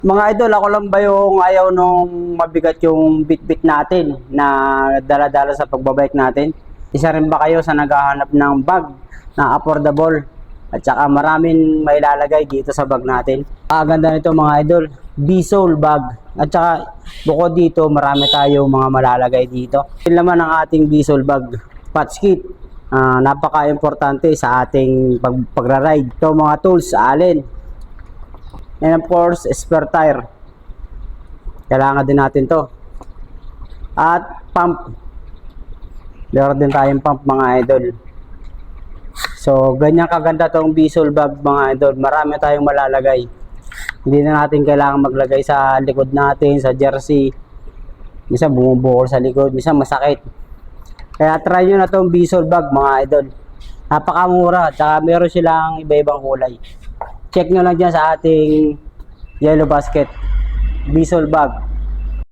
Mga idol, ako lang ba yung ayaw nung mabigat yung bit-bit natin na dala-dala sa pagbabike natin? Isa rin ba kayo sa naghahanap ng bag na affordable at saka maraming mailalagay dito sa bag natin? Ang ganda nito mga idol, B-Soul bag. At saka bukod dito, marami tayong mga malalagay dito. Yun naman ang ating B-Soul bag, patch kit. Napaka-importante sa ating pagra-ride. Ito mga tools, alin. And of course, spare tire. Kailangan din natin to. At pump. Meron din tayong pump mga idol. So, ganyan kaganda tong B-Soul bag mga idol. Marami tayong malalagay. Hindi na natin kailangan maglagay sa likod natin, sa jersey. Minsan bumubukol sa likod, minsan masakit. Kaya try nyo na tong B-Soul bag mga idol. Napakamura. Tsaka meron silang iba-ibang kulay. Check nyo lang dyan sa ating Yellow Basket B-Soul bag.